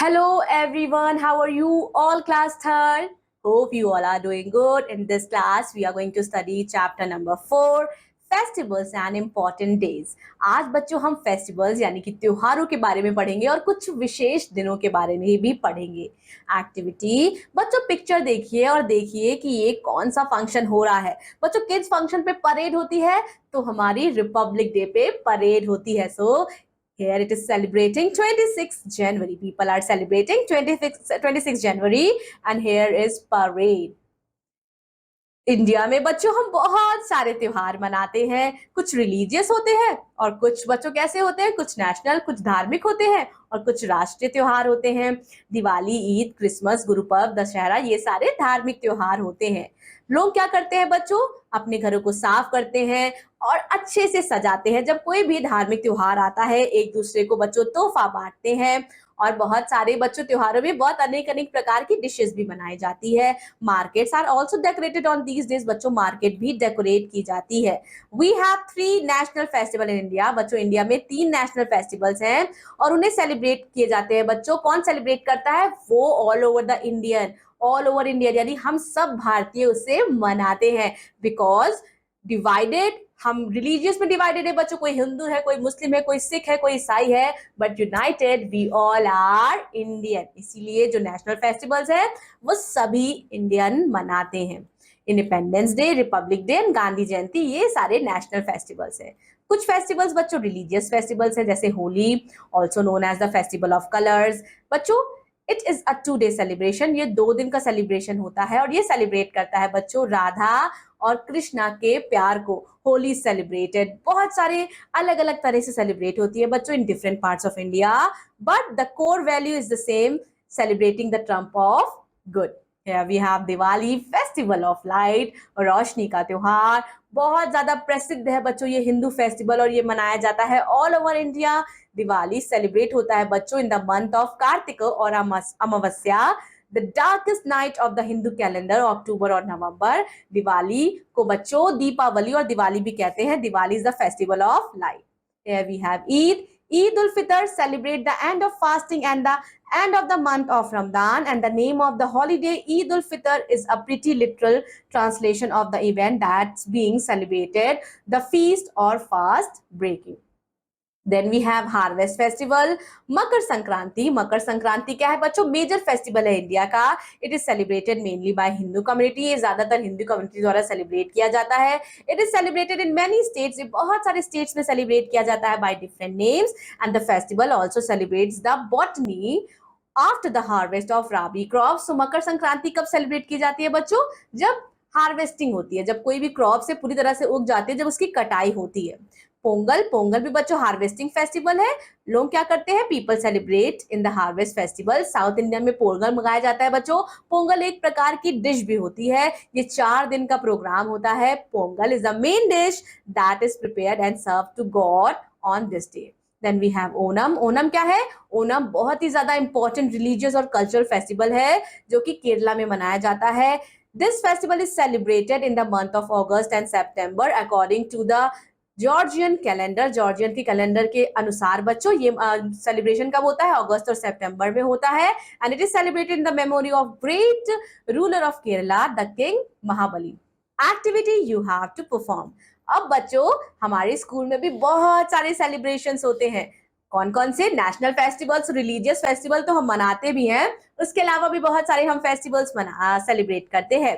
Hello everyone, how are you all class third? Hope you all are doing good. In this class, we are going to study chapter number 4, festivals and important days. आज बच्चों हम festivals यानी कि त्योहारों के बारे में पढ़ेंगे और कुछ विशेष दिनों के बारे में भी पढ़ेंगे. एक्टिविटी बच्चों पिक्चर देखिए और देखिए कि ये कौन सा फंक्शन हो रहा है. बच्चों किड्स फंक्शन पे परेड होती है तो हमारी रिपब्लिक डे पे परेड होती है. सो here it is celebrating 26th January. People are celebrating 26th January and here is parade. India में बच्चों हम बहुत सारे त्योहार मनाते हैं. कुछ रिलीजियस होते हैं और कुछ बच्चों कैसे होते हैं, कुछ नेशनल, कुछ धार्मिक होते हैं और कुछ राष्ट्रीय त्योहार होते हैं. दिवाली, ईद, क्रिसमस, गुरुपर्व, दशहरा ये सारे धार्मिक त्योहार होते हैं. लोग क्या करते हैं बच्चों, अपने घरों को साफ करते हैं और अच्छे से सजाते हैं. जब कोई भी धार्मिक त्योहार आता है एक दूसरे को बच्चों तोहफा बांटते हैं और बहुत सारे बच्चों त्योहारों में बहुत अनेक अनेक प्रकार की डिशेस भी बनाई जाती है. Markets are also decorated on these days. बच्चों मार्केट भी डेकोरेट की जाती है. We have 3 national festival in India. बच्चों इंडिया में 3 नेशनल फेस्टिवल्स हैं और उन्हें सेलिब्रेट किए जाते हैं. बच्चों कौन सेलिब्रेट करता है, वो all over the Indian, all over India यानी हम सब भारतीय उसे मनाते हैं. बिकॉज डिवाइडेड, हम रिलीजियस में डिवाइडेड है बच्चों, कोई हिंदू है, कोई मुस्लिम है, कोई सिख है, कोई ईसाई है, but united we all are Indian. इसीलिए जो नेशनल फेस्टिवल्स है वो सभी इंडियन मनाते हैं. Independence day, republic day and Gandhi Jayanti ये सारे नेशनल फेस्टिवल्स हैं. कुछ फेस्टिवल्स बच्चों रिलीजियस फेस्टिवल्स हैं जैसे Holi, also known as the festival of colours. बच्चों it is a 2-day celebration. ये 2 दिन का सेलिब्रेशन होता है और ये सेलिब्रेट करता है बच्चों राधा और कृष्णा के प्यार को. होली सेलिब्रेटेड बहुत सारे अलग अलग तरह से सेलिब्रेट होती है बच्चों in different parts of India, but the core value is the same, celebrating the triumph of good. Here we have Diwali, festival of light, रोशनी का त्योहार. बहुत ज्यादा प्रसिद्ध है बच्चों ये हिंदू फेस्टिवल और ये मनाया जाता है all over India. Diwali celebrate होता है बच्चों in the month of Kartik और Amavasya, the darkest night of the Hindu calendar, October और नवंबर. दिवाली को बच्चों दीपावली और दिवाली भी कहते हैं. Diwali is the festival of light. Here we have Eid. Eid ul Fitr celebrate the end of fasting and the end of the month of Ramadan, and the name of the holiday Eid ul Fitr is a pretty literal translation of the event that's being celebrated, the feast or fast breaking. Then we have harvest festival, Makar Sankranti. Makar Sankranti क्या है बच्चों, major festival है India का. It is celebrated mainly by Hindu community. ये ज्यादातर Hindu community द्वारा celebrate किया जाता है. It is celebrated in many states. बहुत सारे स्टेट्स में सेलिब्रेट किया जाता है by different names. And the festival also celebrates the botany after the harvest of rabi crop. So Makar Sankranti कब सेलिब्रेट की जाती है बच्चों, जब हार्वेस्टिंग होती है, जब कोई भी क्रॉप से पूरी तरह से उग जाती है, जब उसकी कटाई होती है. पोंगल, पोंगल भी बच्चों हार्वेस्टिंग फेस्टिवल है. लोग क्या करते हैं, people celebrate in the harvest festival. South India में पोंगल मंगाया जाता है बच्चों. पोंगल एक प्रकार की डिश भी होती है. ये 4 दिन का प्रोग्राम होता है. Pongal is the main dish that is prepared and serve to God on this day. Then we have Onam. Onam क्या है, ओनम बहुत ही ज्यादा इंपॉर्टेंट रिलीजियस और कल्चरल फेस्टिवल है जो कि केरला में मनाया जाता है. This festival is celebrated in the month of August and September according to the Georgian calendar. Georgian के कैलेंडर के अनुसार बच्चों ये सेलिब्रेशन कब होता है, अगस्त और सितंबर में होता है. And it is celebrated in the memory of great ruler of Kerala the king Mahabali. Activity you have to perform. अब बच्चों हमारे स्कूल में भी बहुत सारे सेलिब्रेशंस होते हैं. कौन कौन से, नेशनल फेस्टिवल्स, रिलीजियस फेस्टिवल तो हम मनाते भी हैं, उसके अलावा भी बहुत सारे हम फेस्टिवल्स सेलिब्रेट करते हैं.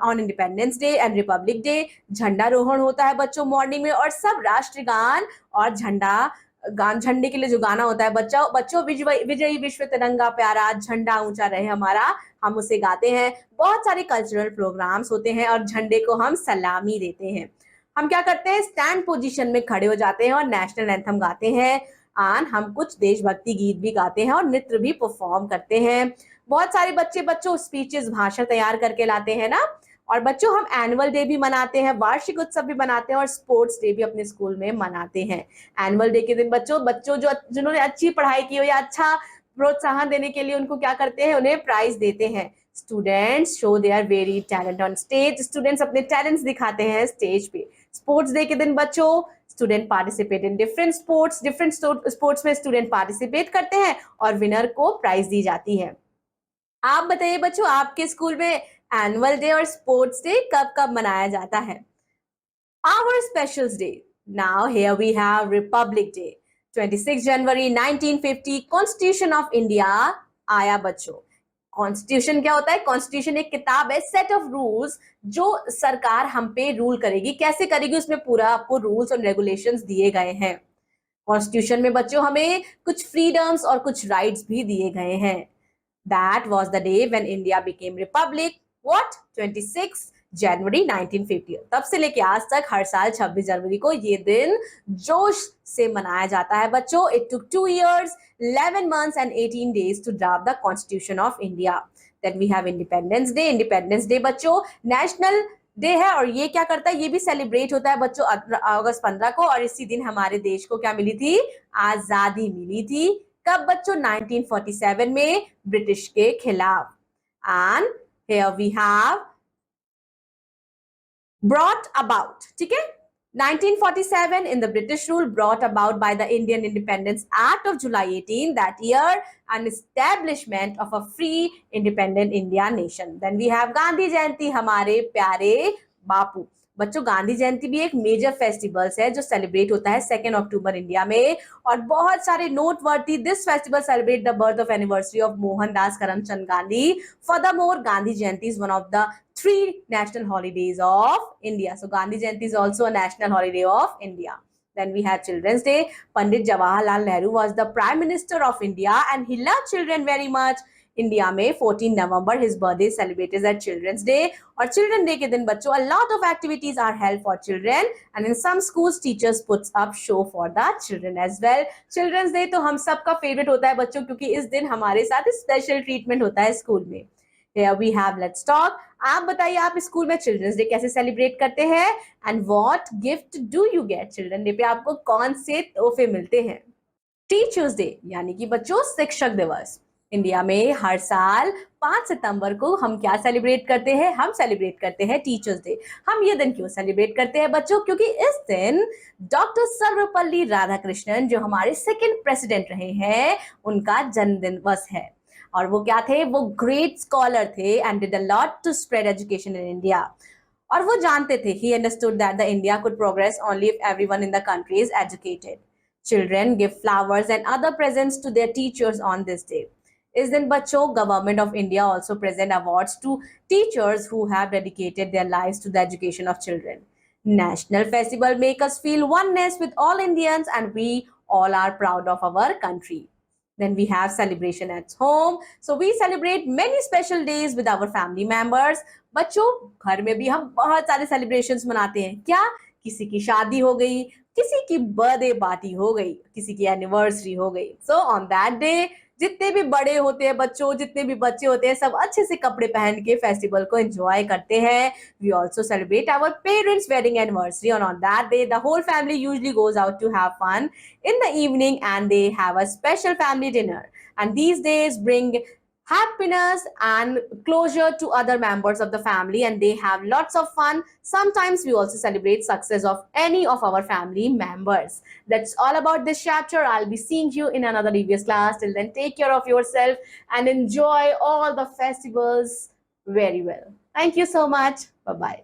On independence day and republic day झंडारोहण होता है बच्चों मॉर्निंग में और सब राष्ट्रीय गान और झंडे के लिए जो गाना होता है बच्चों विजयी विश्व तिरंगा प्यारा, झंडा ऊंचा रहे हमारा, हम उसे गाते हैं. बहुत सारे कल्चरल प्रोग्राम्स होते हैं और झंडे को हम सलामी देते हैं. हम क्या करते हैं, स्टैंड पोजीशन में खड़े हो जाते हैं और नेशनल एंथम गाते हैं. और हम कुछ देशभक्ति गीत भी गाते हैं और नृत्य भी परफॉर्म करते हैं. बहुत सारे बच्चों स्पीचेस, भाषण तैयार करके लाते हैं ना. और बच्चों हम एनुअल डे भी मनाते हैं, वार्षिक उत्सव भी मनाते हैं और स्पोर्ट्स डे भी अपने स्कूल में मनाते हैं. एनुअल डे के दिन बच्चों जिन्होंने अच्छी पढ़ाई की हो या अच्छा प्रोत्साहन देने के लिए उनको क्या करते हैं, उन्हें प्राइज देते हैं. Students show their very talent on stage. Students अपने टैलेंट्स दिखाते हैं स्टेज पे. स्पोर्ट्स डे के दिन बच्चों student participate in different sports में स्टूडेंट पार्टिसिपेट करते हैं और विनर को प्राइज दी जाती है। आप बताइए बच्चों, आपके स्कूल में एनुअल डे और स्पोर्ट्स डे कब कब मनाया जाता है? Our special day. Now here we have Republic Day. 26 January 1950 constitution of India आया बच्चों। कॉन्स्टिट्यूशन क्या होता है? कॉन्स्टिट्यूशन एक किताब है, सेट ऑफ रूल्स जो सरकार हम पे रूल करेगी। कैसे करेगी, उसमें पूरा आपको रूल्स और रेगुलेशंस दिए गए हैं। कॉन्स्टिट्यूशन में बच्चों हमें कुछ फ्रीडम्स और कुछ राइट्स भी दिए गए हैं। That was the day when India became Republic. What? 26 जनवरी 1950। तब से लेके आज तक हर साल 26 जनवरी को ये दिन जोश से मनाया जाता है बच्चों। It took 2 years, 11 months and 18 days to draft the Constitution of India. Then we have Independence Day. Independence Day बच्चों नेशनल डे है और ये क्या करता है, ये भी सेलिब्रेट होता है बच्चों अगस्त 15 को। और इसी दिन हमारे देश को क्या मिली थी? आजादी मिली थी। कब बच्चों? 1947 में ब्रिटिश के खिलाफ। And here we have brought about, ठीक है, 1947 in the British rule, brought about by the Indian Independence Act of July 18 that year, and establishment of a free independent India nation. Then we have Gandhi Jayanti, हमारे प्यारे बापू। बच्चों गांधी जयंती भी एक major festivals है जो celebrate होता है 2 अक्टूबर India में, और बहुत सारे noteworthy this festival celebrate the birth of anniversary of Mohandas Karamchand Gandhi. Furthermore Gandhi Jayanti is one of the 3 national holidays of India. So Gandhi Jayanti is also a national holiday of India. Then we have Children's Day. Pandit Jawaharlal Nehru was the Prime Minister of India and he loved children very much. India में 14 November his birthday celebrated at children's day. और children day के दिन बच्चों a lot of activities are held for children and in some schools teachers puts up show for the children as well. Children's day तो हम सबका favourite होता है बच्चों, क्योंकि इस दिन हमारे साथ स्पेशल ट्रीटमेंट होता है स्कूल में। Here we have let's talk. आप बताइए आप स्कूल में चिल्ड्रंस डे कैसे सेलिब्रेट करते हैं and what gift do you get? Children day पे आपको कौन से तोहफे मिलते हैं? टीचर्स डे यानी कि बच्चों शिक्षक दिवस। इंडिया में हर साल 5 सितंबर को हम क्या सेलिब्रेट करते हैं? हम सेलिब्रेट करते हैं टीचर्स डे। हम ये दिन क्यों सेलिब्रेट करते हैं बच्चों? क्योंकि इस दिन डॉक्टर सर्वपल्ली राधाकृष्णन जो हमारे 2nd प्रेसिडेंट रहे हैं उनका जन्मदिन दिवस है। और वो क्या थे? वो ग्रेट स्कॉलर थे and did a lot to spread education in India. और वो जानते थे, he understood that the India could progress only if everyone in the country is educated. Children give flowers and other presents to their teachers on this day. इस दिन बच्चों government of India also present awards to teachers who have dedicated their lives to the education of children. National festival make us feel oneness with all Indians and we all are proud of our country. Then we have celebration at home. So we celebrate many special days with our family members. बच्चों घर में भी हम बहुत सारे celebrations मनाते हैं। क्या? किसी की शादी हो गई, किसी की बर्थडे पार्टी हो गई, किसी की एनिवर्सरी हो गई। So on that day जितने भी बड़े होते हैं बच्चों, जितने भी बच्चे होते हैं, सब अच्छे से कपड़े पहन के फेस्टिवल को एंजॉय करते हैं। We also celebrate our parents wedding anniversary और on that day the whole family usually goes out to have fun in the evening and they have a special family dinner and these days bring happiness and closure to other members of the family and they have lots of fun. Sometimes we also celebrate success of any of our family members. That's all about this chapter. I'll be seeing you in another EVS class. Till then, take care of yourself and enjoy all the festivals very well. Thank you so much. Bye-bye.